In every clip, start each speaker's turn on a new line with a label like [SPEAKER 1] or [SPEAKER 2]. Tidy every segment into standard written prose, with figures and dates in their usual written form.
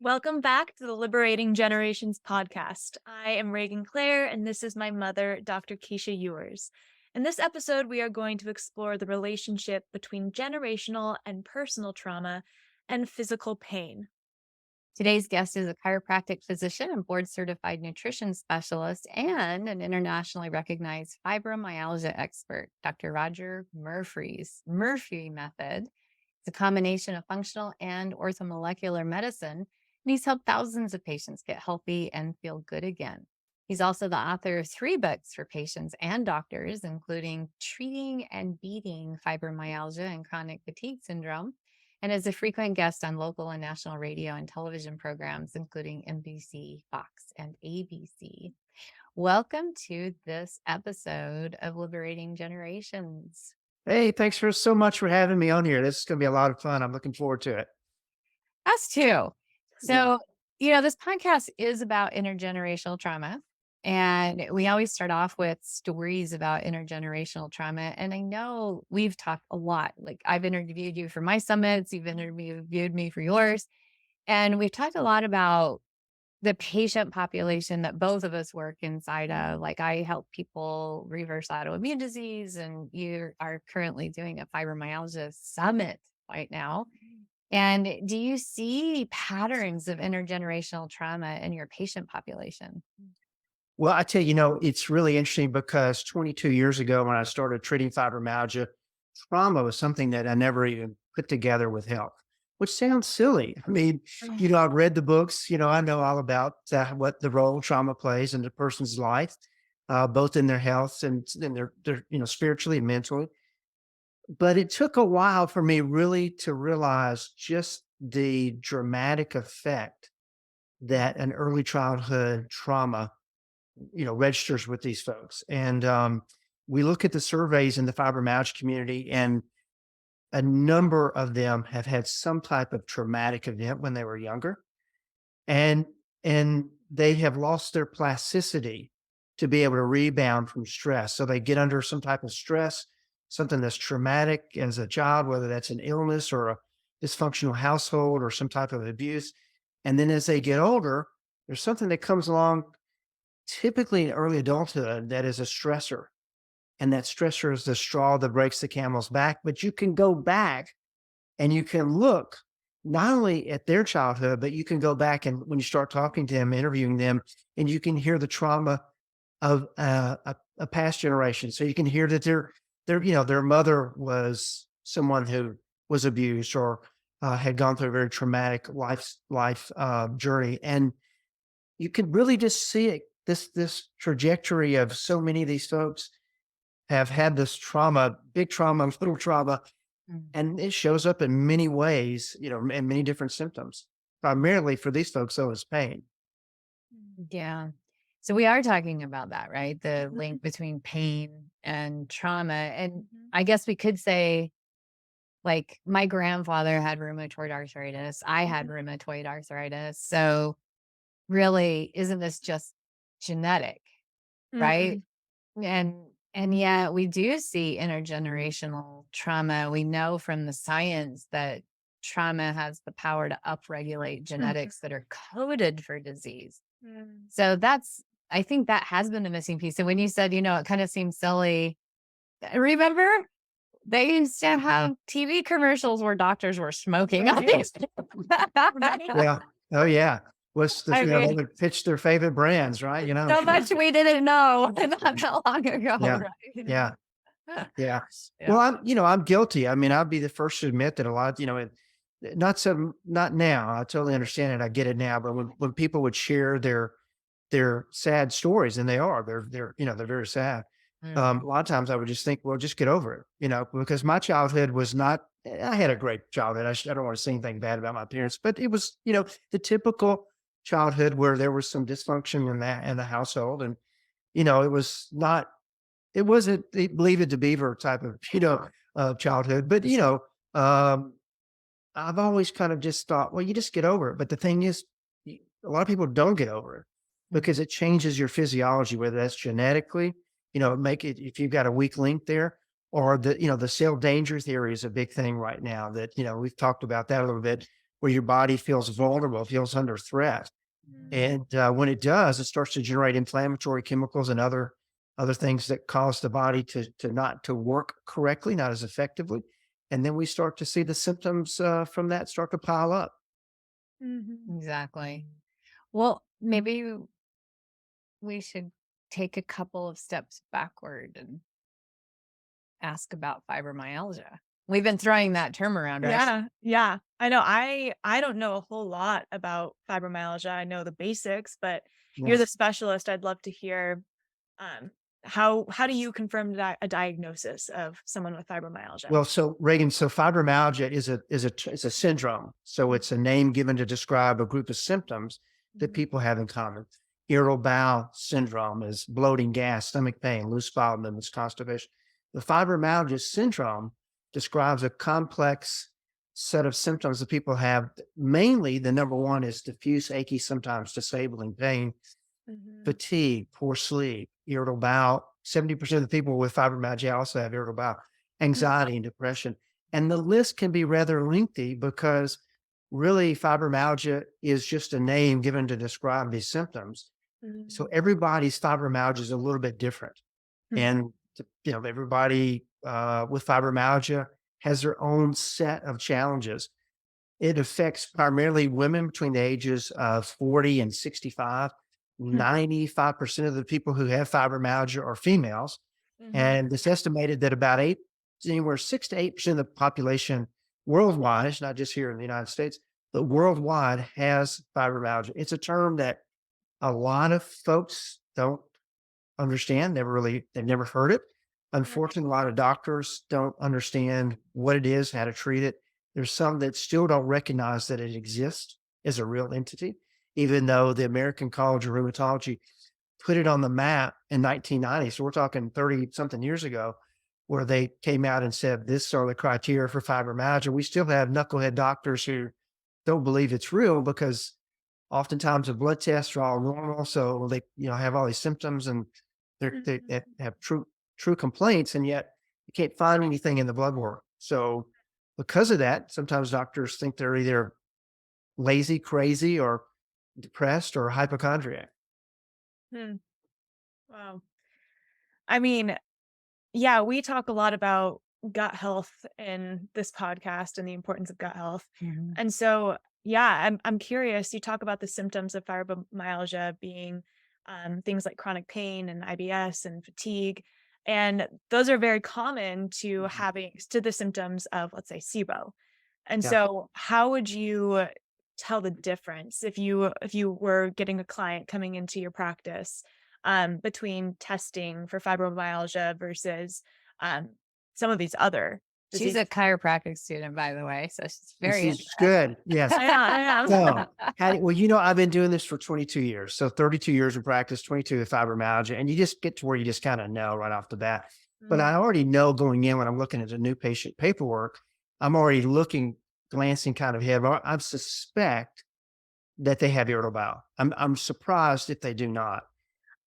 [SPEAKER 1] Welcome back to the Liberating Generations podcast. I am Regan Claire, and this is my mother, Dr. Keesha Ewers. In this episode, we are going to explore the relationship between generational and personal trauma and physical pain.
[SPEAKER 2] Today's guest is a chiropractic physician and board certified nutrition specialist and an internationally recognized fibromyalgia expert, Dr. Rodger Murphy's Murphy method. It's a combination of functional and orthomolecular medicine, and he's helped thousands of patients get healthy and feel good again. He's also the author of 3 books for patients and doctors, including Treating and Beating Fibromyalgia and Chronic Fatigue Syndrome, and is a frequent guest on local and national radio and television programs, including NBC, Fox, and ABC. Welcome to this episode of Liberating Generations.
[SPEAKER 3] Hey, thanks for so much for having me on here. This is going to be a lot of fun. I'm looking forward to it.
[SPEAKER 2] Us too.
[SPEAKER 3] Yeah.
[SPEAKER 2] So, this podcast is about intergenerational trauma. And we always start off with stories about intergenerational trauma. And I know we've talked a lot. Like I've interviewed you for my summits, you've interviewed me for yours. And we've talked a lot about the patient population that both of us work inside of. Like I help people reverse autoimmune disease, and you are currently doing a fibromyalgia summit right now. And do you see patterns of intergenerational trauma in your patient population?
[SPEAKER 3] Well, I tell you, it's really interesting because 22 years ago when I started treating fibromyalgia, trauma was something that I never even put together with health, which sounds silly. I mean, I've read the books, I know all about what the role trauma plays in a person's life, both in their health and in their spiritually and mentally. But it took a while for me really to realize just the dramatic effect that an early childhood trauma, registers with these folks. And we look at the surveys in the fibromyalgia community, and a number of them have had some type of traumatic event when they were younger, and they have lost their plasticity to be able to rebound from stress. So they get under some type of stress, something that's traumatic as a child, whether that's an illness or a dysfunctional household or some type of abuse. And then as they get older, there's something that comes along, typically in early adulthood, that is a stressor. And that stressor is the straw that breaks the camel's back. But you can go back and you can look not only at their childhood, but you can go back and when you start talking to them, interviewing them, and you can hear the trauma of a past generation. So you can hear that their mother was someone who was abused or had gone through a very traumatic life journey, and you can really just see it. This trajectory of so many of these folks have had this trauma, big trauma, little trauma, and it shows up in many ways, in many different symptoms. Primarily for these folks, though, is pain.
[SPEAKER 2] Yeah. So we are talking about that, right? The link between pain and trauma. And I guess we could say, like, my grandfather had rheumatoid arthritis. I had rheumatoid arthritis. So really, isn't this just genetic, right? And yet we do see intergenerational trauma. We know from the science that trauma has the power to upregulate genetics that are coded for disease. So I think that has been the missing piece. And when you said, it kind of seems silly. Remember, they used to have TV commercials where doctors were smoking.
[SPEAKER 3] Yeah. Oh, yeah. They would pitch their favorite brands, right?
[SPEAKER 2] So much we didn't know not that long ago.
[SPEAKER 3] Yeah.
[SPEAKER 2] Right?
[SPEAKER 3] Yeah. Yeah.
[SPEAKER 2] Yeah.
[SPEAKER 3] Well, I'm guilty. I mean, I'd be the first to admit that a lot, not now. I totally understand it. I get it now. But when people would share their sad stories, and they're very sad. A lot of times I would just think, well, just get over it, because my childhood was not, I had a great childhood. I don't want to say anything bad about my parents, but it was, the typical childhood where there was some dysfunction in the household. And, it wasn't Leave It to Beaver type of, childhood, but, I've always kind of just thought, well, you just get over it. But the thing is, a lot of people don't get over it because it changes your physiology, whether that's genetically, make it, if you've got a weak link there, or the cell danger theory is a big thing right now that, we've talked about that a little bit. where your body feels vulnerable, feels under threat.
[SPEAKER 1] Mm.
[SPEAKER 3] And when it does, it starts to generate inflammatory chemicals and other things that cause the body to not to work correctly, not as effectively. And then we start to see the symptoms from that start to pile up.
[SPEAKER 1] Mhm.
[SPEAKER 2] Exactly. Well, maybe we should take a couple of steps backward and ask about fibromyalgia. We've been throwing that term around, right?
[SPEAKER 1] Yeah, yeah. I know. I don't know a whole lot about fibromyalgia. I know the basics, but you're
[SPEAKER 3] Yeah.
[SPEAKER 1] the specialist. I'd love to hear um how do you confirm a diagnosis of someone with fibromyalgia?
[SPEAKER 3] Well, so Reagan, so fibromyalgia is a syndrome. So it's a name given to describe a group of symptoms that
[SPEAKER 1] Mhm.
[SPEAKER 3] people have in common. Irritable bowel syndrome is bloating, gas, stomach pain, loose bowel movements, constipation. The fibromyalgia syndrome describes a complex set of symptoms that people have. Mainly, the number one is diffuse, achy, sometimes disabling pain,
[SPEAKER 1] Mhm.
[SPEAKER 3] fatigue, poor sleep, irritable bowel. 70% of the people with fibromyalgia also have irritable bowel, anxiety and depression. And the list can be rather lengthy because really fibromyalgia is just a name given to describe these symptoms. So
[SPEAKER 1] Mhm.
[SPEAKER 3] everybody's fibromyalgia is a little bit different.
[SPEAKER 1] Mhm.
[SPEAKER 3] And everybody with fibromyalgia has their own set of challenges. It affects primarily women between the ages of 40 and 65.
[SPEAKER 1] Mhm.
[SPEAKER 3] 95% of the people who have fibromyalgia are females.
[SPEAKER 1] Mhm.
[SPEAKER 3] And it's estimated that about anywhere 6 to 8% of the population worldwide, not just here in the United States, but worldwide has fibromyalgia. It's a term that a lot of folks don't understand, they've never heard it.
[SPEAKER 1] Right.
[SPEAKER 3] Unfortunately, a lot of doctors don't understand what it is, how to treat it. There's some that still don't recognize that it exists as a real entity, even though the American College of Rheumatology put it on the map in 1990. So we're talking 30 something years ago, where they came out and said, this are the criteria for fibromyalgia. We still have knucklehead doctors who don't believe it's real because oftentimes the blood tests are all normal. So they, have all these symptoms and they
[SPEAKER 1] Mhm.
[SPEAKER 3] have true complaints, and yet you can't find anything in the blood work. So because of that, sometimes doctors think they're either lazy, crazy, or depressed or hypochondriac.
[SPEAKER 1] Hmm. Wow. I mean, yeah, we talk a lot about gut health in this podcast and the importance of gut health.
[SPEAKER 2] Mhm.
[SPEAKER 1] And so, yeah, I'm curious. You talk about the symptoms of fibromyalgia being things like chronic pain and IBS and fatigue, and those are very common to
[SPEAKER 3] Mhm.
[SPEAKER 1] having to the symptoms of, let's say, SIBO. And
[SPEAKER 3] Yeah.
[SPEAKER 1] so, how would you tell the difference if you were getting a client coming into your practice between testing for fibromyalgia versus um, some of these other
[SPEAKER 2] She's a
[SPEAKER 1] diseases?
[SPEAKER 2] chiropractic student, by the way, so she's
[SPEAKER 3] This
[SPEAKER 2] very
[SPEAKER 3] is good. Yes.
[SPEAKER 1] I
[SPEAKER 3] So,
[SPEAKER 1] am.
[SPEAKER 3] well, I've been doing this for 22 years. So 32 years of practice, 22 with fibromyalgia, and you just get to where you just kind of know right off the bat. But I
[SPEAKER 1] Mhm.
[SPEAKER 3] already know going in when I'm looking at the new patient paperwork, I'm already glancing kind of ahead. I suspect that they have irritable bowel. I'm surprised if they do not,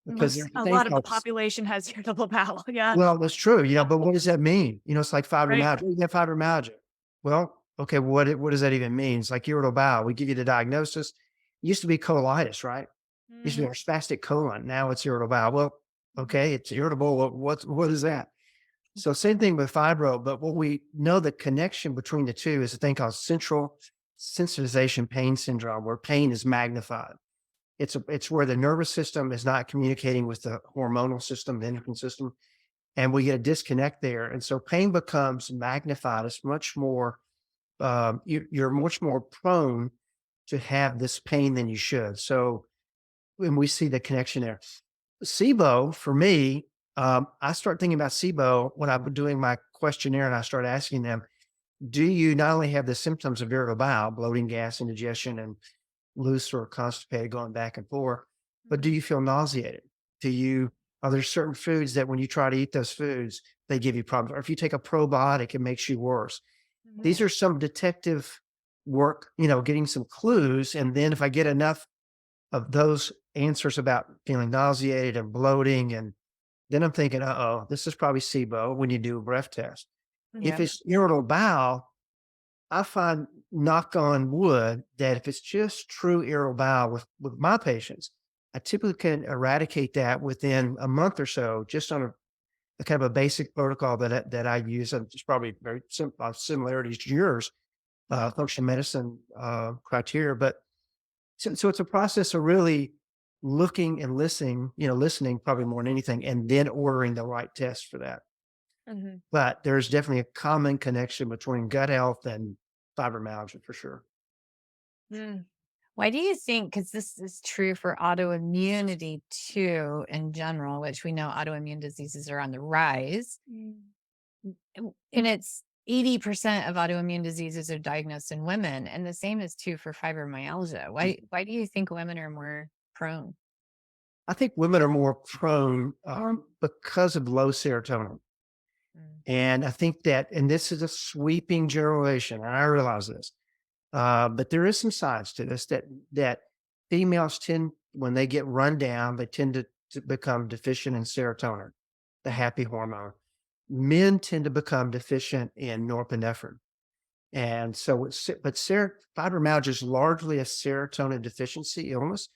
[SPEAKER 3] because there's a
[SPEAKER 1] A
[SPEAKER 3] thing
[SPEAKER 1] lot of the
[SPEAKER 3] called
[SPEAKER 1] population has irritable bowel. Yeah.
[SPEAKER 3] well, that's true, but what does that mean? It's like
[SPEAKER 1] Right.
[SPEAKER 3] fibromyalgia. You have fibromyalgia. Well, okay, what does that even mean? It's like irritable bowel. We give you the diagnosis. It used to be colitis, right? It used to be
[SPEAKER 1] Mhm.
[SPEAKER 3] our spastic colon. Now it's irritable bowel. Well,
[SPEAKER 1] Mhm.
[SPEAKER 3] okay, it's irritable. What is that? So same thing with fibro, but what we know the connection between the two is a thing called central sensitization pain syndrome, where pain is magnified. It's where the nervous system is not communicating with the hormonal system, the endocrine system, and we get a disconnect there. And so pain becomes magnified. It's much more, you're much more prone to have this pain than you should. So when we see the connection there, SIBO for me, I start thinking about SIBO when I'm doing my questionnaire and I start asking them, do you not only have the symptoms of irritable bowel, bloating, gas, indigestion, and loose or constipated going back and forth, but do
[SPEAKER 1] Mhm.
[SPEAKER 3] you feel nauseated? Do you Are there certain foods that when you try to eat those foods, they give you problems? Or if you take a probiotic, it makes you worse. These
[SPEAKER 1] Mhm.
[SPEAKER 3] are some detective work, getting some clues. And then if I get enough of those answers about feeling nauseated and bloating, and then I'm thinking, uh-oh, this is probably SIBO when you do a breath test. If
[SPEAKER 2] Yep.
[SPEAKER 1] Mhm.
[SPEAKER 3] it's irritable bowel, I find knock on wood, that if it's just true irritable bowel with my patients, I typically can eradicate that within a month or so, just on a kind of a basic protocol that I use. And it's probably very similarities to yours, functional medicine criteria. But so it's a process of really looking and listening, listening probably more than anything, and then ordering the right test for that.
[SPEAKER 1] Mhm.
[SPEAKER 3] But there's definitely a common connection between gut health and fibromyalgia for sure.
[SPEAKER 1] Mm.
[SPEAKER 2] Why do you think, because this is true for autoimmunity too, in general, which we know autoimmune diseases are on the rise,
[SPEAKER 1] Mm.
[SPEAKER 2] and it's 80% of autoimmune diseases are diagnosed in women, and the same is true for fibromyalgia. Why do you think women are more prone?
[SPEAKER 3] I think women are more prone because of low serotonin.
[SPEAKER 2] Mm.
[SPEAKER 3] And I think that, and this is a sweeping generalization, and I realize this, but there is some science to this that females tend, when they get run down, they tend to become deficient in serotonin, the happy hormone. Men tend to become deficient in norepinephrine. And so, fibromyalgia is largely a serotonin deficiency illness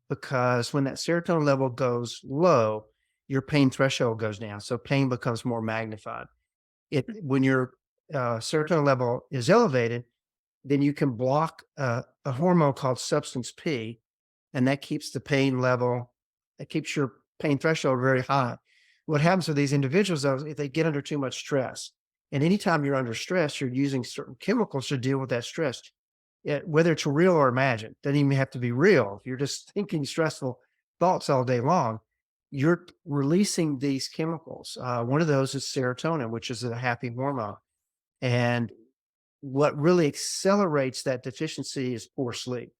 [SPEAKER 3] because when that serotonin level goes low, your pain threshold goes down. So pain becomes more magnified. When your serotonin level is elevated, then you can block a hormone called substance P, and that keeps the pain level, that keeps your pain threshold very high. What happens with these individuals, though, is if they get under too much stress, and anytime you're under stress, you're using certain chemicals to deal with that stress, whether it's real or imagined. Doesn't even have to be real. If you're just thinking stressful thoughts all day long, you're releasing these chemicals. One of those is serotonin, which is a happy hormone. And what really accelerates that deficiency is poor sleep.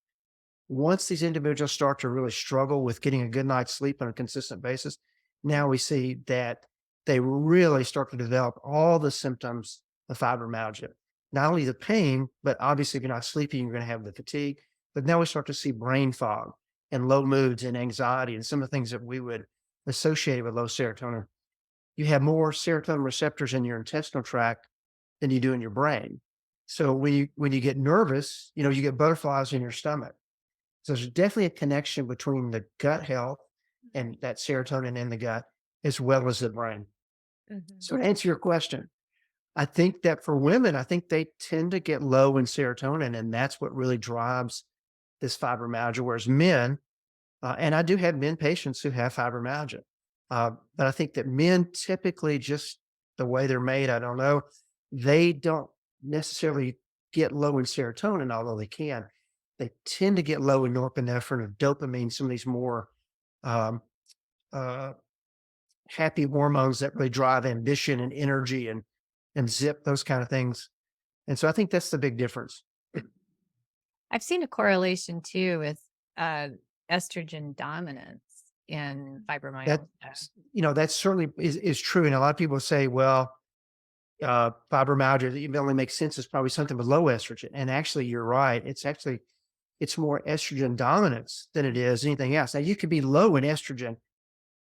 [SPEAKER 3] Once these individuals start to really struggle with getting a good night's sleep on a consistent basis, now we see that they really start to develop all the symptoms of fibromyalgia. Not only the pain, but obviously, if you're not sleeping, you're going to have the fatigue. But now we start to see brain fog and low moods and anxiety and some of the things that we would associate with low serotonin. You have more serotonin receptors in your intestinal tract than you do in your brain. So when you get nervous, you get butterflies in your stomach. So there's definitely a connection between the gut health and that serotonin in the gut, as well as the brain.
[SPEAKER 1] Mhm.
[SPEAKER 3] So to answer your question, I think that for women, I think they tend to get low in serotonin, and that's what really drives this fibromyalgia. Whereas men, and I do have men patients who have fibromyalgia, but I think that men typically, just the way they're made, I don't know, they don't necessarily get low in serotonin, although they can. They tend to get low in norepinephrine or dopamine, some of these more um, uh, happy hormones that really drive ambition and energy and zip, those kind of things. And so I think that's the big difference.
[SPEAKER 2] I've seen a correlation too with uh, estrogen dominance in
[SPEAKER 3] That
[SPEAKER 2] fibromyalgia.
[SPEAKER 3] that certainly is true. And a lot of people say, well, fibromyalgia, it only makes sense. It's probably something with low estrogen. And actually, you're right. It's more estrogen dominance than it is anything else. Now, you could be low in estrogen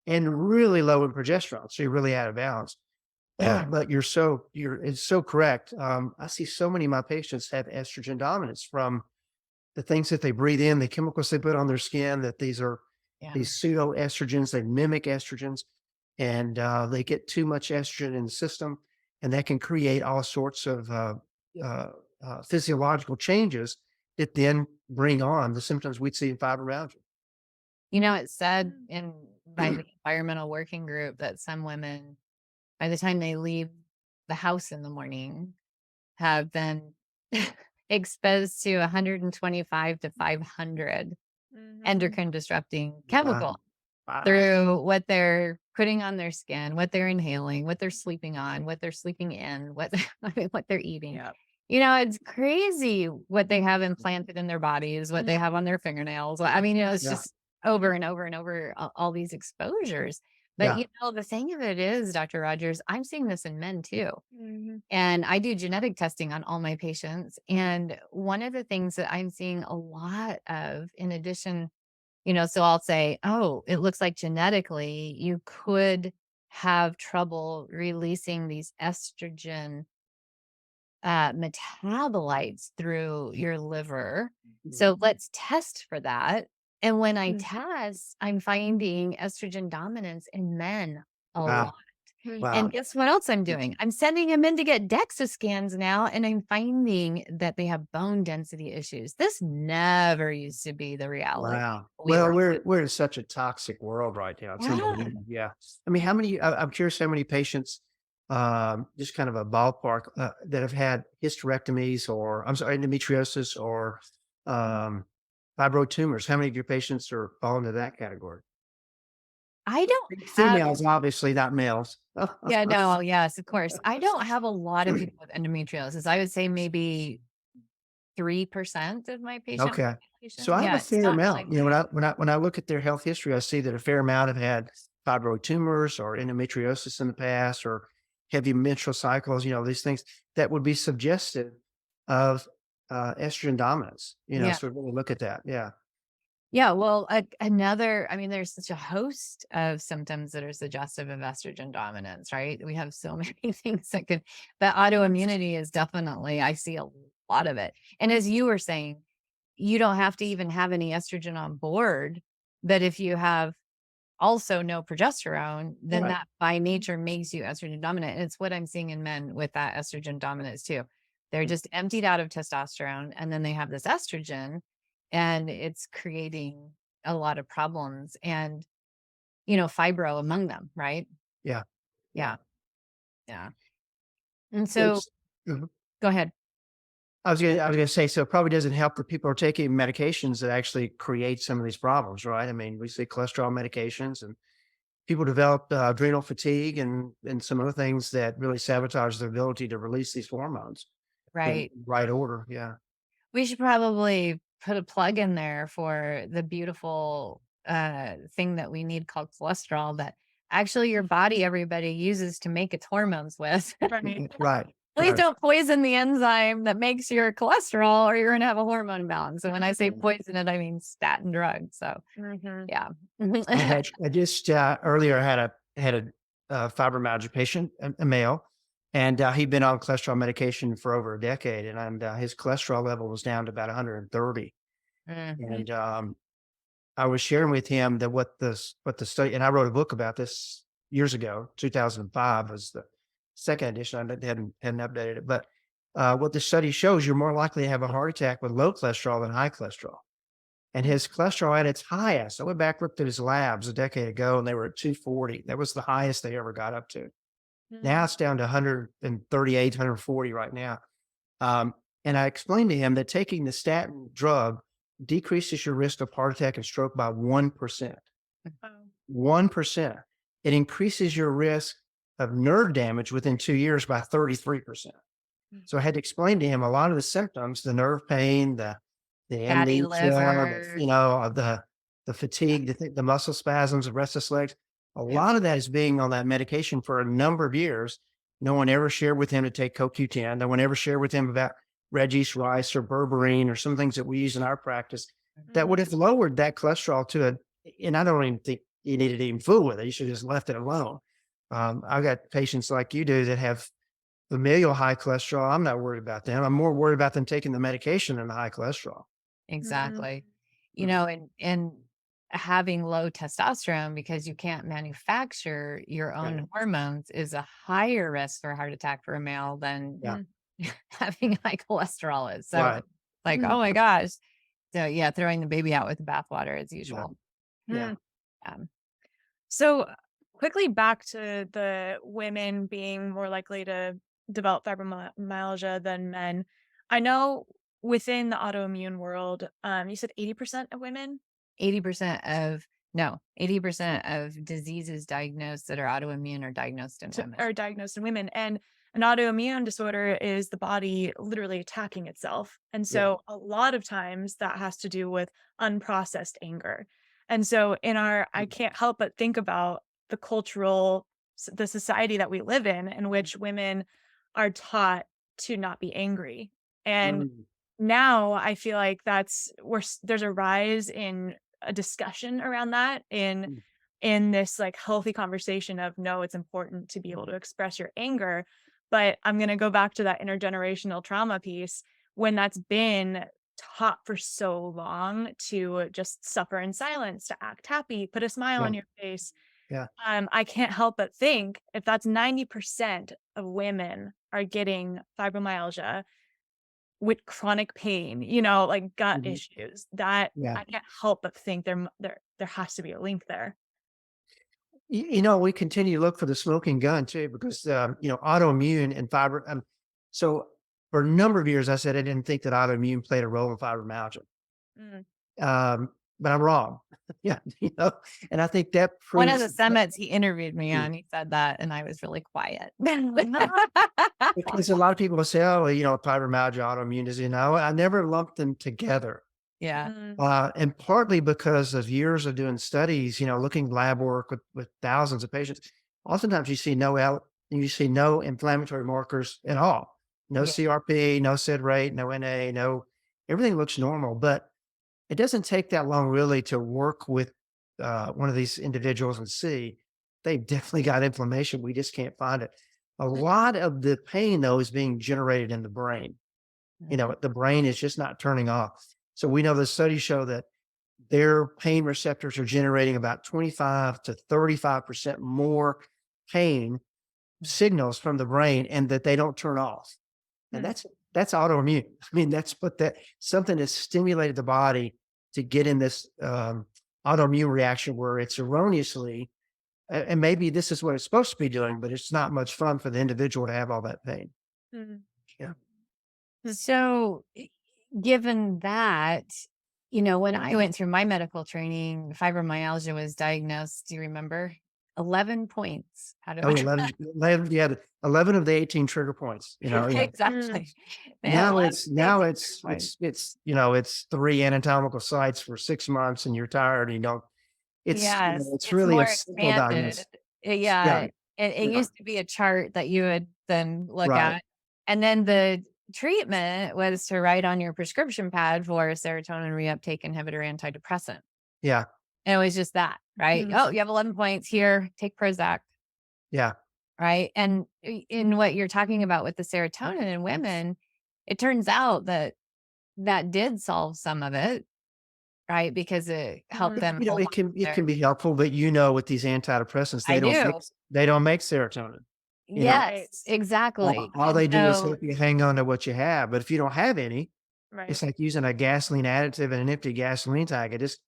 [SPEAKER 3] and really low in progesterone, so you're really out of balance. But it's so correct. I see so many of my patients have estrogen dominance from the things that they breathe in, the chemicals they put on their skin, that these are
[SPEAKER 2] Yeah.
[SPEAKER 3] these pseudo estrogens, they mimic estrogens, and they get too much estrogen in the system, and that can create all sorts of uh, physiological changes that then bring on the symptoms we'd see in fibromyalgia.
[SPEAKER 2] It's said by the environmental working group that some women, by the time they leave the house in the morning, have been exposed to 125 to 500
[SPEAKER 1] Mhm.
[SPEAKER 2] endocrine disrupting
[SPEAKER 3] Wow.
[SPEAKER 2] chemical
[SPEAKER 3] Wow.
[SPEAKER 2] through what they're putting on their skin, what they're inhaling, what they're sleeping on, what they're sleeping in, what they're eating.
[SPEAKER 3] Yeah.
[SPEAKER 2] It's crazy what they have implanted in their bodies, what they have on their fingernails. I mean, it's
[SPEAKER 3] Yeah.
[SPEAKER 2] just over and over and over all these exposures. But
[SPEAKER 3] Yeah.
[SPEAKER 2] the thing of it is, Dr. Rogers, I'm seeing this in men too.
[SPEAKER 1] Mhm.
[SPEAKER 2] And I do genetic testing on all my patients. And one of the things that I'm seeing a lot of, in addition, so I'll say, oh, it looks like genetically you could have trouble releasing these estrogen metabolites through your liver.
[SPEAKER 3] Mhm.
[SPEAKER 2] So let's test for that. And when I
[SPEAKER 1] Mm.
[SPEAKER 2] test, I'm finding estrogen dominance in men a lot.
[SPEAKER 3] Wow. Wow.
[SPEAKER 2] And guess what else I'm doing? I'm sending them in to get DEXA scans now, and I'm finding that they have bone density issues. This never used to be the reality.
[SPEAKER 3] Wow.
[SPEAKER 2] We
[SPEAKER 3] Well,
[SPEAKER 2] were,
[SPEAKER 3] we're in such a toxic world right now. It's
[SPEAKER 2] yeah,
[SPEAKER 3] unbelievable. Yeah. I mean, how many? I'm curious how many patients, just kind of a ballpark, that have had hysterectomies or I'm sorry, endometriosis or um, fibroid tumors. How many of your patients are fall into that category?
[SPEAKER 2] I don't have,
[SPEAKER 3] Females, obviously, not males.
[SPEAKER 2] yeah, no, yes, of course. I don't have a lot of people with endometriosis. I would say maybe 3% of my patient
[SPEAKER 3] Okay. So
[SPEAKER 2] population.
[SPEAKER 3] I have a
[SPEAKER 2] Yeah, it's
[SPEAKER 3] fair
[SPEAKER 2] not like
[SPEAKER 3] amount. When I look at their health history, I see that a fair amount have had fibroid tumors or endometriosis in the past or heavy menstrual cycles, these things that would be suggestive of estrogen dominance,
[SPEAKER 2] yeah.
[SPEAKER 3] so really look at that. Yeah.
[SPEAKER 2] Yeah, well, another, I mean, there's such a host of symptoms that are suggestive of estrogen dominance, right? We have so many things that could, but autoimmunity is definitely, I see a lot of it. And as you were saying, you don't have to even have any estrogen on board, but if you have also no progesterone, then
[SPEAKER 3] Right.
[SPEAKER 2] that by nature makes you estrogen dominant. And it's what I'm seeing in men with that estrogen dominance too. They're just emptied out of testosterone and then they have this estrogen and it's creating a lot of problems and, fibro among them, right?
[SPEAKER 3] Yeah. Yeah.
[SPEAKER 2] Yeah. Yeah. And so
[SPEAKER 3] Which Mhm.
[SPEAKER 2] go ahead.
[SPEAKER 3] I was gonna say, so it probably doesn't help that people are taking medications that actually create some of these problems, right? I mean, we see cholesterol medications and people develop adrenal fatigue and some other things that really sabotage their ability to release these hormones in
[SPEAKER 2] Right.
[SPEAKER 3] the right order. Yeah.
[SPEAKER 2] We should probably put a plug in there for the beautiful thing that we need called cholesterol that actually your body, everybody uses to make its hormones with.
[SPEAKER 1] Right.
[SPEAKER 3] Right.
[SPEAKER 2] Please
[SPEAKER 3] Right.
[SPEAKER 2] don't poison the enzyme that makes your cholesterol or you're going to have a hormone imbalance. And when I say poison it, I mean statin drugs. So
[SPEAKER 1] Mhm.
[SPEAKER 2] yeah.
[SPEAKER 3] I just earlier had a fibromyalgia patient, a male, and he'd been on cholesterol medication for over a decade, and his cholesterol level was down to about 130.
[SPEAKER 2] Mm,
[SPEAKER 3] And I was sharing with him that what the study, and I wrote a book about this years ago, 2005 was the second edition. I hadn't updated it, but what the study shows, you're more likely to have a heart attack with low cholesterol than high cholesterol. And his cholesterol at its highest, I went back, looked at his labs a decade ago, and they were at 240. That was the highest they ever got up to. Now
[SPEAKER 1] Mhm.
[SPEAKER 3] it's down to 138, 140 right now. Um, and I explained to him that taking the statin drug decreases your risk of heart attack and stroke by 1%.
[SPEAKER 1] Oh.
[SPEAKER 3] 1%. It increases your risk of nerve damage within 2 years by 33%. So I had to explain to him a lot of the symptoms, the nerve pain, the
[SPEAKER 2] fatty
[SPEAKER 3] amnesia,
[SPEAKER 2] liver.
[SPEAKER 3] the fatigue, the muscle spasms, the restless legs. A
[SPEAKER 2] Yeah.
[SPEAKER 3] lot of that is being on that medication for a number of years. No one ever shared with him to take CoQ10. No one ever shared with him about red yeast rice or berberine or some things that we use in our practice that would
[SPEAKER 1] Mhm.
[SPEAKER 3] have lowered that cholesterol to a. And I don't even think you needed to even fool with it. You should have just left it alone. I've got patients like you do that have familial high cholesterol. I'm not worried about them. I'm more worried about them taking the medication than the high cholesterol.
[SPEAKER 1] Mhm.
[SPEAKER 2] Exactly.
[SPEAKER 3] Mhm.
[SPEAKER 2] And having low testosterone because you can't manufacture your
[SPEAKER 3] Yeah.
[SPEAKER 2] own hormones is a higher risk for a heart attack for a male than
[SPEAKER 3] Yeah.
[SPEAKER 1] Mhm.
[SPEAKER 2] having high cholesterol is. So
[SPEAKER 3] Right.
[SPEAKER 2] like, oh my gosh. So yeah, throwing the baby out with the bathwater as
[SPEAKER 3] Yeah.
[SPEAKER 2] usual.
[SPEAKER 3] Yeah.
[SPEAKER 1] Mhm.
[SPEAKER 2] Um,
[SPEAKER 1] So, quickly back to the women being more likely to develop fibromyalgia than men. I know within the autoimmune world, you said 80% of women
[SPEAKER 2] 80% of no, 80% of diseases diagnosed that are autoimmune are diagnosed in women.
[SPEAKER 1] are diagnosed in women, and an autoimmune disorder is the body literally attacking itself. And
[SPEAKER 3] Yeah.
[SPEAKER 1] so, a lot of times that has to do with unprocessed anger. And so, I can't help but think about the the society that we live in which women are taught to not be angry. And
[SPEAKER 3] Mm.
[SPEAKER 1] now I feel like there's a rise in a discussion around that
[SPEAKER 3] Mm.
[SPEAKER 1] in this like healthy conversation of no, it's important to be able to express your anger. But I'm going to go back to that intergenerational trauma piece when that's been taught for so long to just suffer in silence, to act happy, put a smile
[SPEAKER 3] Yeah.
[SPEAKER 1] on your face.
[SPEAKER 3] Yeah.
[SPEAKER 1] I can't help but think if that's 90% of women are getting fibromyalgia with chronic pain, like gut
[SPEAKER 3] Mhm.
[SPEAKER 1] issues, that
[SPEAKER 3] Yeah.
[SPEAKER 1] I can't help but think there has to be a link there.
[SPEAKER 3] We continue to look for the smoking gun too, because, autoimmune and fiber. So for a number of years, I said I didn't think that autoimmune played a role in fibromyalgia.
[SPEAKER 1] Mm.
[SPEAKER 3] But I'm wrong. Yeah. And I think that
[SPEAKER 2] One of the
[SPEAKER 3] proves
[SPEAKER 2] summits he interviewed me
[SPEAKER 3] Mm.
[SPEAKER 2] on, he said that, and I was really quiet.
[SPEAKER 3] because a lot of people will say, oh, fibromyalgia, autoimmune disease. I never lumped them together.
[SPEAKER 2] Yeah.
[SPEAKER 1] Mm.
[SPEAKER 3] And partly because of years of doing studies, looking lab work with thousands of patients. Oftentimes you see no inflammatory markers at all. No
[SPEAKER 2] Yeah.
[SPEAKER 3] CRP, no SID rate, no NA, no, everything looks normal. But it doesn't take that long really to work with one of these individuals and see they've definitely got inflammation. We just can't find it. A lot of the pain though is being generated in the brain. The brain is just not turning off. So we know the studies show that their pain receptors are generating about 25 to 35% more pain signals from the brain, and that they don't turn off. And
[SPEAKER 1] Mm.
[SPEAKER 3] that's autoimmune. I mean, that something has stimulated the body to get in this autoimmune reaction where it's erroneously, and maybe this is what it's supposed to be doing, but it's not much fun for the individual to have all that pain.
[SPEAKER 1] Mm.
[SPEAKER 3] Yeah.
[SPEAKER 2] So, given that, when I went through my medical training, fibromyalgia was diagnosed. Do you remember? 11 points out of
[SPEAKER 3] Oh, 11, yeah, 11 of the 18 trigger points, yeah.
[SPEAKER 2] exactly. They had
[SPEAKER 3] Now
[SPEAKER 2] 11
[SPEAKER 3] it's now
[SPEAKER 2] basic points.
[SPEAKER 3] it's 3 anatomical sites for 6 months and you're tired and you don't
[SPEAKER 2] Yes,
[SPEAKER 3] it's
[SPEAKER 2] it's
[SPEAKER 3] really a
[SPEAKER 2] more
[SPEAKER 3] simple
[SPEAKER 2] expanded.
[SPEAKER 3] diagnosis. Yeah,
[SPEAKER 2] Yeah, it
[SPEAKER 3] yeah,
[SPEAKER 2] used to be a chart that you would then look
[SPEAKER 3] right.
[SPEAKER 2] at, and then the treatment was to write on your prescription pad for a serotonin reuptake inhibitor antidepressant.
[SPEAKER 3] Yeah,
[SPEAKER 2] And it was just that, right?
[SPEAKER 1] Mm.
[SPEAKER 2] Oh, you have 11 points here, take Prozac,
[SPEAKER 3] yeah.
[SPEAKER 2] right? And in what you're talking about with the serotonin in women, it turns out that that did solve some of it, right? Because it helped
[SPEAKER 1] Mm.
[SPEAKER 2] them
[SPEAKER 3] It
[SPEAKER 2] hold on
[SPEAKER 3] it can
[SPEAKER 2] to
[SPEAKER 3] it
[SPEAKER 2] their
[SPEAKER 3] can be helpful, but with these antidepressants,
[SPEAKER 2] I do.
[SPEAKER 3] they don't make serotonin, you know?
[SPEAKER 1] Right.
[SPEAKER 2] Yes, exactly.
[SPEAKER 3] All
[SPEAKER 2] And
[SPEAKER 3] they do is
[SPEAKER 2] so
[SPEAKER 3] help you hang on to what you have, but if you don't have any,
[SPEAKER 1] Right.
[SPEAKER 3] it's like using a gasoline additive in an empty gasoline tank. It just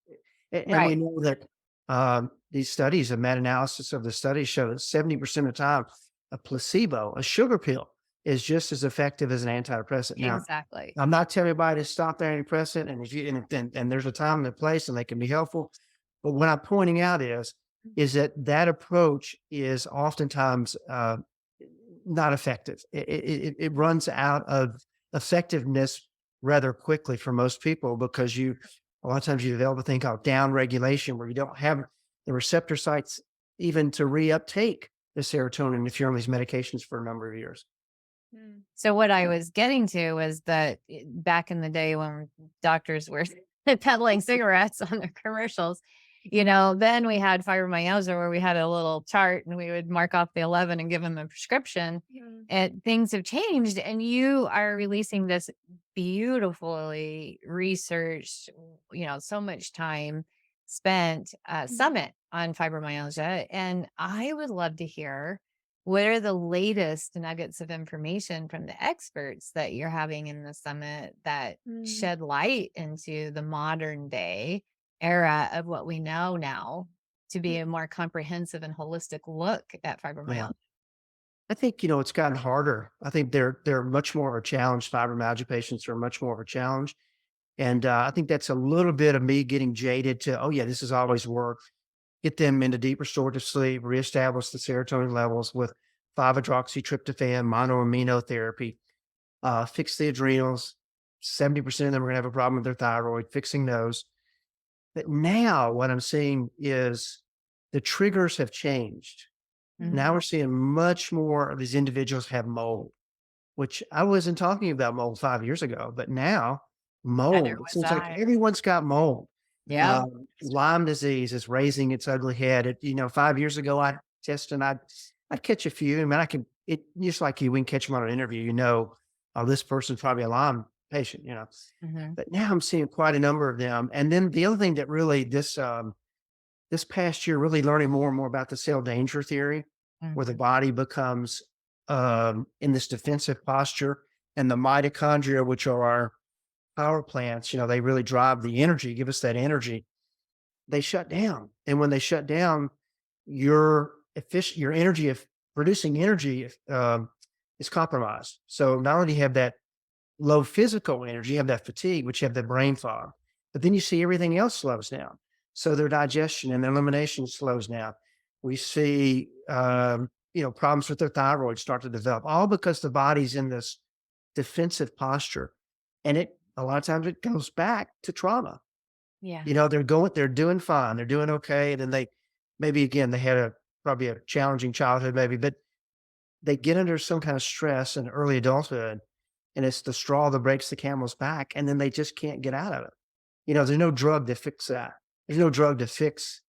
[SPEAKER 3] and we
[SPEAKER 2] right.
[SPEAKER 3] know that, these studies, a meta-analysis of the studies show that 70% of the time, a placebo, a sugar pill, is just as effective as an antidepressant. Now,
[SPEAKER 2] Exactly.
[SPEAKER 3] I'm not telling everybody to stop their antidepressant, and if you and there's a time and a place, and they can be helpful. But what I'm pointing out is that approach is oftentimes not effective. It runs out of effectiveness rather quickly for most people because a lot of times you develop a thing called down regulation where you don't have the receptor sites even to reuptake the serotonin if you're on these medications for a number of years.
[SPEAKER 1] Mm.
[SPEAKER 2] So what I was getting to was that back in the day when doctors were peddling cigarettes on their commercials, then we had fibromyalgia where we had a little chart and we would mark off the 11 and give them a prescription.
[SPEAKER 1] Mm.
[SPEAKER 2] And things have changed, and you are releasing this beautifully researched, so much time spent summit on fibromyalgia. And I would love to hear what are the latest nuggets of information from the experts that you're having in the summit that
[SPEAKER 1] Mm.
[SPEAKER 2] shed light into the modern day era of what we know now to be a more comprehensive and holistic look at
[SPEAKER 3] Yeah.
[SPEAKER 2] fibromyalgia.
[SPEAKER 3] I think, it's gotten harder. I think they're much more of a challenge. Fibromyalgia patients are much more of a challenge. And I think that's a little bit of me getting jaded to, oh yeah, this has always worked. Get them into deep restorative sleep, reestablish the serotonin levels with 5-hydroxytryptophan, monoamino therapy, fix the adrenals. 70% of them are going to have a problem with their thyroid, fixing those. But now what I'm seeing is the triggers have changed. Now we're seeing much more of these individuals have mold, which I wasn't talking about mold 5 years ago, but now
[SPEAKER 2] Neither
[SPEAKER 3] mold, it
[SPEAKER 2] was
[SPEAKER 3] seems like
[SPEAKER 2] I.
[SPEAKER 3] everyone's got mold.
[SPEAKER 2] Yeah.
[SPEAKER 3] Lyme disease is raising its ugly head. 5 years ago, I'd test and I'd catch a few. I mean, it just like you, we can catch them on an interview, oh, this person's probably a Lyme patient.
[SPEAKER 2] Mhm.
[SPEAKER 3] But now I'm seeing quite a number of them. And then the other thing that really this past year, really learning more and more about the cell danger theory, where the
[SPEAKER 2] Mhm.
[SPEAKER 3] body becomes in this defensive posture, and the mitochondria, which are our power plants, they really drive the energy, give us that energy. They shut down, and when they shut down, your energy of producing energy is compromised. So not only do you have that low physical energy, you have that fatigue, which you have that brain fog, but then you see everything else slows down. So their digestion and their elimination slows down. We see, problems with their thyroid start to develop, all because the body's in this defensive posture. And a lot of times it goes back to trauma.
[SPEAKER 2] Yeah.
[SPEAKER 3] They're doing fine. They're doing okay. And then maybe again, they had probably a challenging childhood, maybe, but they get under some kind of stress in early adulthood, and it's the straw that breaks the camel's back, and then they just can't get out of it. There's no drug to fix that. There's no drug to fix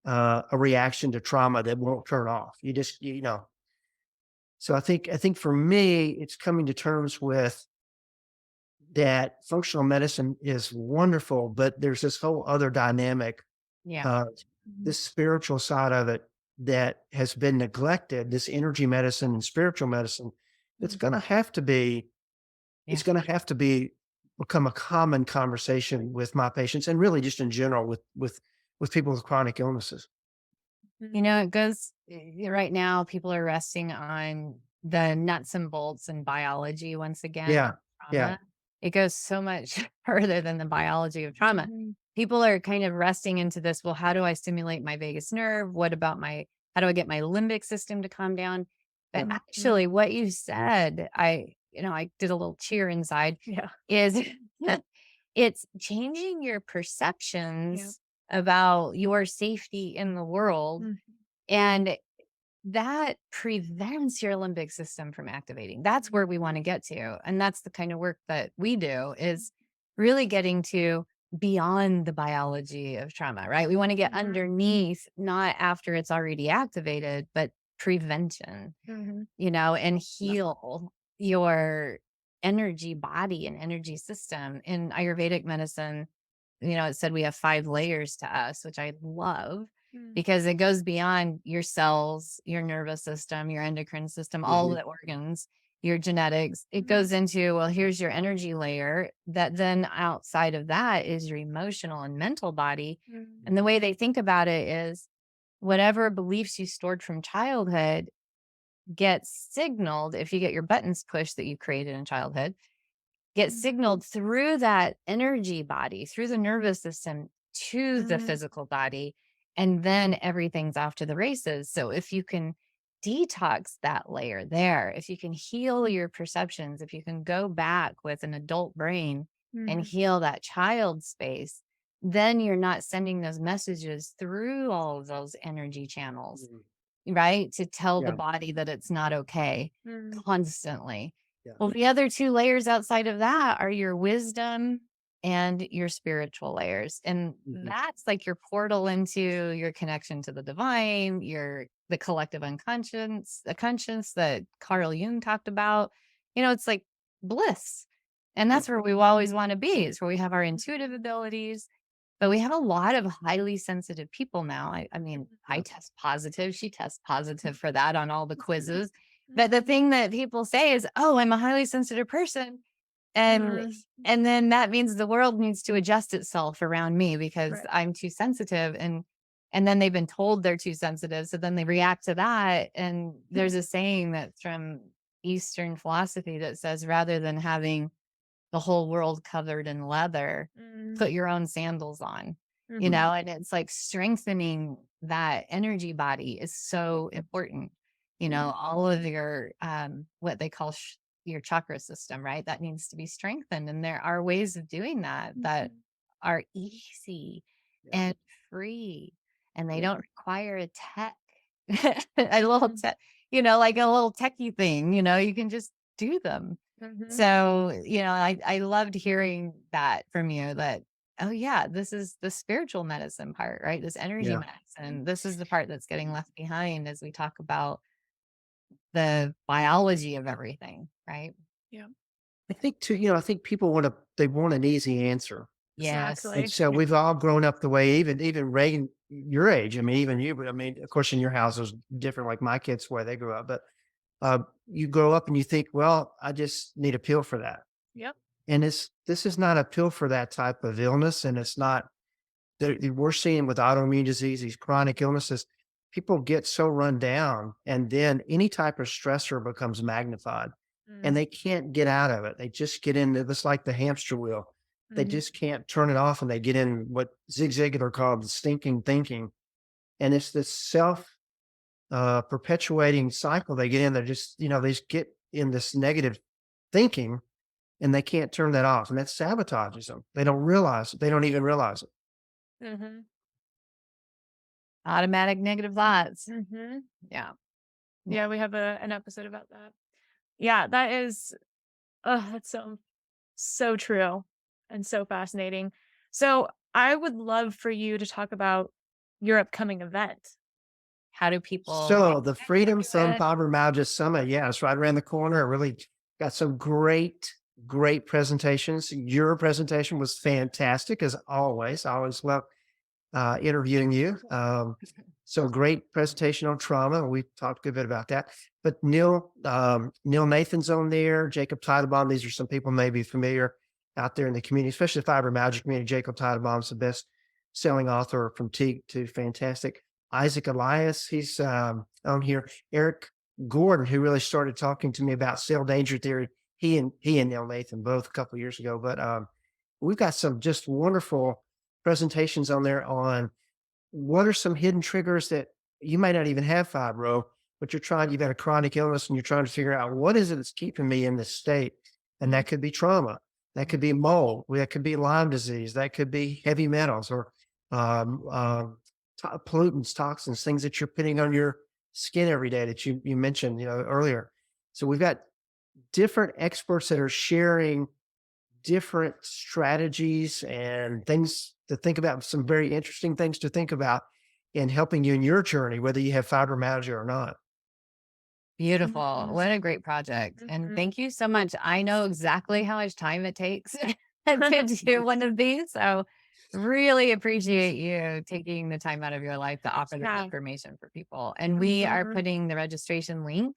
[SPEAKER 3] a reaction to trauma that won't turn off. You just. So I think for me, it's coming to terms with that functional medicine is wonderful, but there's this whole other dynamic,
[SPEAKER 2] Yeah.
[SPEAKER 3] uh,
[SPEAKER 1] Mhm.
[SPEAKER 3] this spiritual side of it that has been neglected, this energy medicine and spiritual medicine. It's
[SPEAKER 1] Mhm.
[SPEAKER 3] going to have to be
[SPEAKER 2] Yeah.
[SPEAKER 3] it's gonna have to become a common conversation with my patients, and really just in general with people with chronic illnesses.
[SPEAKER 2] It goes right now, people are resting on the nuts and bolts and biology once again of
[SPEAKER 3] Yeah, yeah.
[SPEAKER 2] trauma. It goes so much further than the biology of trauma.
[SPEAKER 1] Mhm.
[SPEAKER 2] People are kind of resting into this. Well, how do I stimulate my vagus nerve? How do I get my limbic system to calm down? But
[SPEAKER 3] Yeah.
[SPEAKER 2] actually, what you said, I did a little cheer inside,
[SPEAKER 1] Yeah.
[SPEAKER 2] is it's changing your
[SPEAKER 1] Yeah.
[SPEAKER 2] perceptions about your safety in the world,
[SPEAKER 1] Mhm.
[SPEAKER 2] and that prevents your limbic system from activating. That's where we want to get to. And that's the kind of work that we do, is really getting to beyond the biology of trauma, right? We want to get
[SPEAKER 1] Mhm.
[SPEAKER 2] underneath, not after it's already activated, but prevention,
[SPEAKER 1] Mhm.
[SPEAKER 2] and
[SPEAKER 3] Yeah.
[SPEAKER 2] heal your energy body and energy system. In Ayurvedic medicine, it said we have 5 layers to us, which I love,
[SPEAKER 1] Mm.
[SPEAKER 2] because it goes beyond your cells, your nervous system, your endocrine system, all of
[SPEAKER 3] Mhm.
[SPEAKER 2] the organs, your genetics. It
[SPEAKER 1] Mhm.
[SPEAKER 2] goes into, well, here's your energy layer, that then outside of that is your emotional and mental body. And the
[SPEAKER 1] Mhm.
[SPEAKER 2] way they think about it is, whatever beliefs you stored from childhood gets signaled, if you get your buttons pushed that you created in childhood, get
[SPEAKER 1] Mhm.
[SPEAKER 2] signaled through that energy body, through the nervous system to the
[SPEAKER 1] Mhm.
[SPEAKER 2] physical body. And then everything's off to the races. So if you can detox that layer there, if you can heal your perceptions, if you can go back with an adult brain and
[SPEAKER 1] Mhm.
[SPEAKER 2] heal that child space, then you're not sending those messages through all of those energy channels,
[SPEAKER 3] Mhm.
[SPEAKER 2] right? To tell the
[SPEAKER 3] Yeah,
[SPEAKER 2] body that it's not okay
[SPEAKER 1] Mhm.
[SPEAKER 2] constantly.
[SPEAKER 3] yeah.
[SPEAKER 2] Well, the other 2 layers outside of that are your wisdom and your spiritual layers. And
[SPEAKER 3] Mhm.
[SPEAKER 2] that's like your portal into your connection to the divine, the collective unconscious, the conscience that Carl Jung talked about. It's like bliss. And
[SPEAKER 3] Yeah.
[SPEAKER 2] that's where we always want to be. It's where we have our intuitive abilities. But we have a lot of highly sensitive people now. I mean, I
[SPEAKER 3] Yeah.
[SPEAKER 2] test positive. She tests positive for that on all the quizzes. But the
[SPEAKER 1] Mhm.
[SPEAKER 2] thing that people say is, "Oh, I'm a highly sensitive person." And
[SPEAKER 1] Mhm.
[SPEAKER 2] and then that means the world needs to adjust itself around me because
[SPEAKER 1] Right.
[SPEAKER 2] I'm too sensitive, and then they've been told they're too sensitive, so then they react to that. And there's a saying that's from Eastern philosophy that says, rather than having the whole world covered in leather,
[SPEAKER 1] Mhm.
[SPEAKER 2] put your own sandals on,
[SPEAKER 1] Mhm.
[SPEAKER 2] and it's like strengthening that energy body is so important.
[SPEAKER 1] Mhm.
[SPEAKER 2] All of your, what they call your chakra system, right? That needs to be strengthened. And there are ways of doing that
[SPEAKER 1] Mhm.
[SPEAKER 2] are easy
[SPEAKER 3] Yeah.
[SPEAKER 2] and free, and they
[SPEAKER 3] Yeah.
[SPEAKER 2] don't require a tech, a little
[SPEAKER 1] Mhm.
[SPEAKER 2] tech, like a little techie thing, you can just do them.
[SPEAKER 1] Mhm.
[SPEAKER 2] So, I loved hearing that from you, that, oh yeah, this is the spiritual medicine part, right? This energy
[SPEAKER 3] Yeah.
[SPEAKER 2] medicine. This is the part that's getting left behind as we talk about the biology of everything, right?
[SPEAKER 1] Yeah.
[SPEAKER 3] I think too, I think people they want an easy answer.
[SPEAKER 2] Yes.
[SPEAKER 3] And
[SPEAKER 1] Exactly.
[SPEAKER 3] so we've all grown up the way, even Reagan, your age. I mean, even you. But I mean, of course, in your house it was different, like my kids where they grew up. But you grow up and you think, well, I just need a pill for that.
[SPEAKER 1] Yep.
[SPEAKER 3] And this is not a pill for that type of illness, and it's not. We're seeing with autoimmune disease, these chronic illnesses, people get so run down, and then any type of stressor becomes magnified, and
[SPEAKER 1] Mm.
[SPEAKER 3] they can't get out of it. They just get into this like the hamster wheel. They
[SPEAKER 1] Mhm.
[SPEAKER 3] just can't turn it off, and they get in what Zig Ziglar called the stinking thinking, and it's this self perpetuating cycle. They get in. They're just they just get in this negative thinking, and they can't turn that off, and that sabotages them. They don't realize it. They don't even realize it.
[SPEAKER 1] Mhm.
[SPEAKER 2] Automatic negative thoughts.
[SPEAKER 1] Mhm.
[SPEAKER 2] Yeah.
[SPEAKER 1] Yeah, we have an episode about that. Yeah, that is that's so true and so fascinating. So, I would love for you to talk about your upcoming event.
[SPEAKER 2] How do people
[SPEAKER 3] So the
[SPEAKER 2] get
[SPEAKER 3] Freedom
[SPEAKER 2] to
[SPEAKER 3] from
[SPEAKER 2] it?
[SPEAKER 3] Fibromyalgia Summit, yeah, it's right around the corner. I really got some great presentations. Your presentation was fantastic as always. I always love interviewing you. So great presentation on trauma. We talked a good bit about that. But Neil Nathan's on there, Jacob Teitelbaum. These are some people maybe familiar out there in the community, especially the fibromyalgia community. Jacob Teitelbaum's the best selling author from Teague to fantastic. Isaac Elias, he's on here. Eric Gordon, who really started talking to me about cell danger theory. He and Neil Nathan both a couple of years ago. But we've got some just wonderful presentations on there on what are some hidden triggers that you might not even have fibro, but you've got a chronic illness and you're trying to figure out what is it that's keeping me in this state. And that could be trauma. That could be mold. That could be Lyme disease. That could be heavy metals or um, um, pollutants, toxins, things that you're putting on your skin every day that you mentioned, earlier. So we've got different experts that are sharing different strategies and things to think about, some very interesting things to think about in helping you in your journey, whether you have fibromyalgia or not.
[SPEAKER 2] Beautiful.
[SPEAKER 1] Mhm.
[SPEAKER 2] What a great project. And
[SPEAKER 1] Mhm.
[SPEAKER 2] thank you so much. I know exactly how much time it takes to do one of these. So really appreciate you taking the time out of your life to offer this
[SPEAKER 1] Yeah.
[SPEAKER 2] information for people. And we are
[SPEAKER 1] Mhm.
[SPEAKER 2] putting the registration link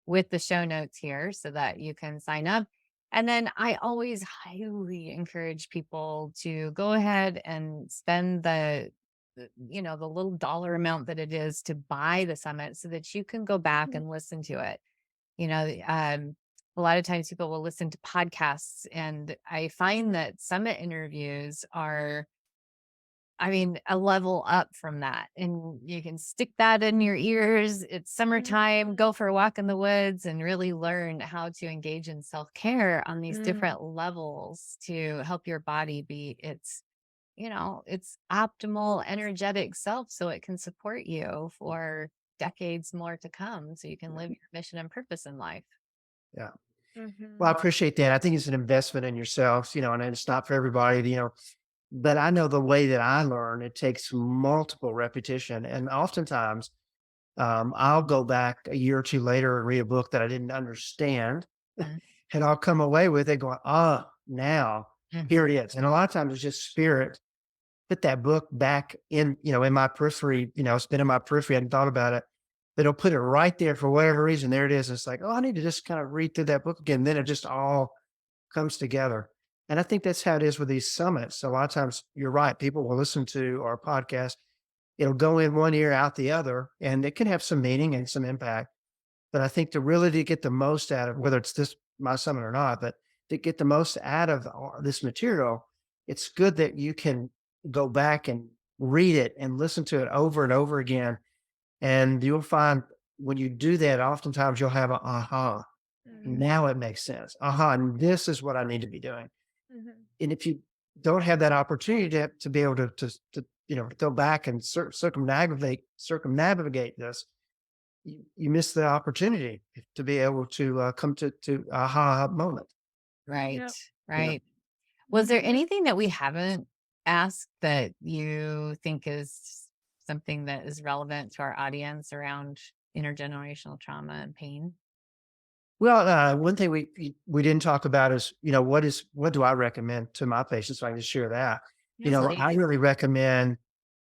[SPEAKER 2] with the show notes here so that you can sign up. And then I always highly encourage people to go ahead and spend the little dollar amount that it is to buy the summit so that you can go back and listen to it. You know, a lot of times people will listen to podcasts, and I find that summit interviews are, I mean, a level up from that. And you can stick that in your ears. It's summertime, go for a walk in the woods and really learn how to engage in self care on these
[SPEAKER 1] Mm.
[SPEAKER 2] different levels to help your body be its optimal energetic self so it can support you for decades more to come so you can live your mission and purpose in life.
[SPEAKER 3] Yeah. Well, I
[SPEAKER 1] Mhm.
[SPEAKER 3] appreciate that. I think it's an investment in yourself, and it's not for everybody, but I know the way that I learn, it takes multiple repetition. And oftentimes, I'll go back a year or two later and read a book that I didn't understand,
[SPEAKER 2] Mhm.
[SPEAKER 3] and I'll come away with it going, now
[SPEAKER 2] Mhm.
[SPEAKER 3] here it is. And a lot of times it's just spirit put that book back in my periphery, it's been in my periphery. I hadn't thought about it, but it'll put it right there for whatever reason. There it is. It's like, oh, I need to just kind of read through that book again. Then it just all comes together. And I think that's how it is with these summits. A lot of times you're right. People will listen to our podcast. It'll go in one ear, out the other, and it can have some meaning and some impact. But I think to get the most out of whether it's this my summit or not, but to get the most out of this material, it's good that you can go back and read it and listen to it over and over again. And you'll find when you do that, oftentimes you'll have a aha.
[SPEAKER 1] Mhm.
[SPEAKER 3] Now it makes sense. Aha, and this is what I need to be doing.
[SPEAKER 1] Mhm.
[SPEAKER 3] And if you don't have that opportunity to be able to go back and circumnavigate this, you miss the opportunity to be able to come to aha moment.
[SPEAKER 2] Right.
[SPEAKER 1] Yep.
[SPEAKER 3] Yeah.
[SPEAKER 2] Right. Was there
[SPEAKER 1] Mhm.
[SPEAKER 2] anything that we haven't asked that you think is something that is relevant to our audience around intergenerational trauma and pain?
[SPEAKER 3] Well, one thing we didn't talk about is, what do I recommend to my patients? So I can just share that.
[SPEAKER 1] Yes,
[SPEAKER 2] Please.
[SPEAKER 3] I really recommend.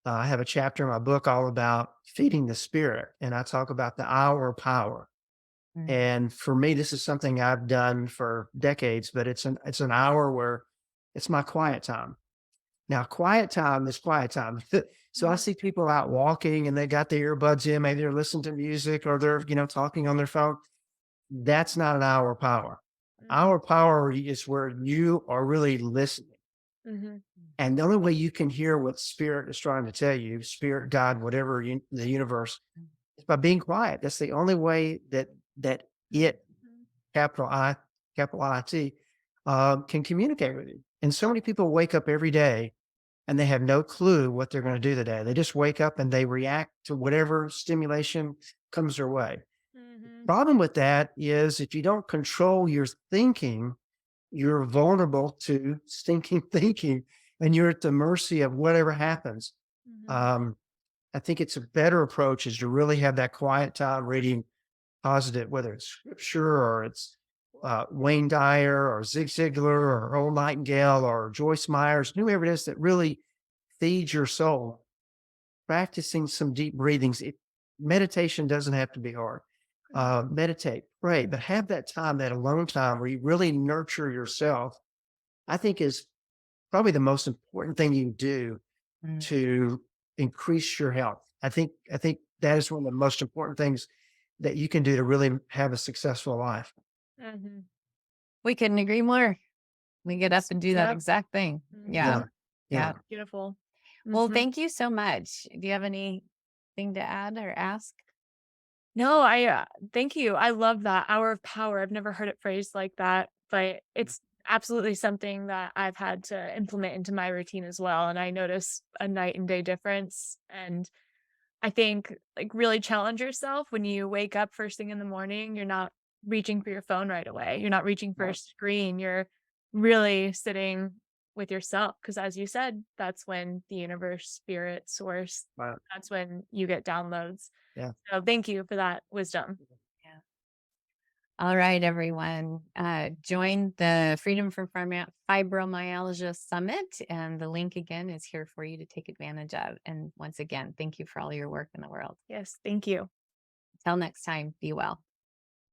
[SPEAKER 3] I have a chapter in my book all about feeding the spirit, and I talk about the hour of power.
[SPEAKER 2] Mm.
[SPEAKER 3] And for me, this is something I've done for decades, but it's an hour where it's my quiet time. Now, quiet time is quiet time. So I
[SPEAKER 1] Mhm.
[SPEAKER 3] see people out walking and they got their earbuds in, maybe they're listening to music or they're, talking on their phone. That's not an hour of power.
[SPEAKER 1] Mhm.
[SPEAKER 3] Hour of power is where you are really listening.
[SPEAKER 1] Mhm.
[SPEAKER 3] And the only way you can hear what spirit is trying to tell you, spirit, God, whatever, the universe, is by being quiet. That's the only way that it,
[SPEAKER 1] Mhm.
[SPEAKER 3] capital I, capital IT, can communicate with you. And so many people wake up every day and they have no clue what they're going to do today. They just wake up and they react to whatever stimulation comes their way.
[SPEAKER 1] Mhm.
[SPEAKER 3] Problem with that is if you don't control your thinking, you're vulnerable to stinking thinking and you're at the mercy of whatever happens.
[SPEAKER 1] Mhm.
[SPEAKER 3] Um, I think it's a better approach is to really have that quiet time reading positive, whether it's scripture or it's Wayne Dyer or Zig Ziglar or Earl Nightingale or Joyce Myers, whoever it is that really feeds your soul. Practicing some deep breathings. Meditation doesn't have to be hard.
[SPEAKER 1] Mhm.
[SPEAKER 3] Meditate, pray, but have that time, that alone time where you really nurture yourself. I think is probably the most important thing you can do
[SPEAKER 2] Mm.
[SPEAKER 3] to increase your health. I think that is one of the most important things that you can do to really have a successful life.
[SPEAKER 1] Mhm.
[SPEAKER 2] We couldn't agree more. We get up and do that
[SPEAKER 1] Yep.
[SPEAKER 2] exact thing.
[SPEAKER 1] Mhm.
[SPEAKER 2] Yeah.
[SPEAKER 3] Yeah.
[SPEAKER 2] Yeah.
[SPEAKER 3] Yeah.
[SPEAKER 1] Beautiful.
[SPEAKER 2] Well,
[SPEAKER 1] Mhm.
[SPEAKER 2] thank you so much. Do you have anything to add or ask?
[SPEAKER 1] No, thank you. I love that hour of power. I've never heard it phrased like that, but it's absolutely something that I've had to implement into my routine as well. And I notice a night and day difference. And I think like really challenge yourself when you wake up first thing in the morning. You're not reaching for your phone right away. You're not reaching for a
[SPEAKER 3] Right.
[SPEAKER 1] screen. You're really sitting with yourself. Because as you said, that's when the universe, spirit, source,
[SPEAKER 3] Right.
[SPEAKER 1] that's when you get downloads.
[SPEAKER 3] Yeah.
[SPEAKER 1] So thank you for that wisdom.
[SPEAKER 2] Yeah. All right, everyone. Join the Freedom from Fibromyalgia Summit. And the link again is here for you to take advantage of. And once again, thank you for all your work in the world.
[SPEAKER 1] Yes, thank you.
[SPEAKER 2] Until next time, be well.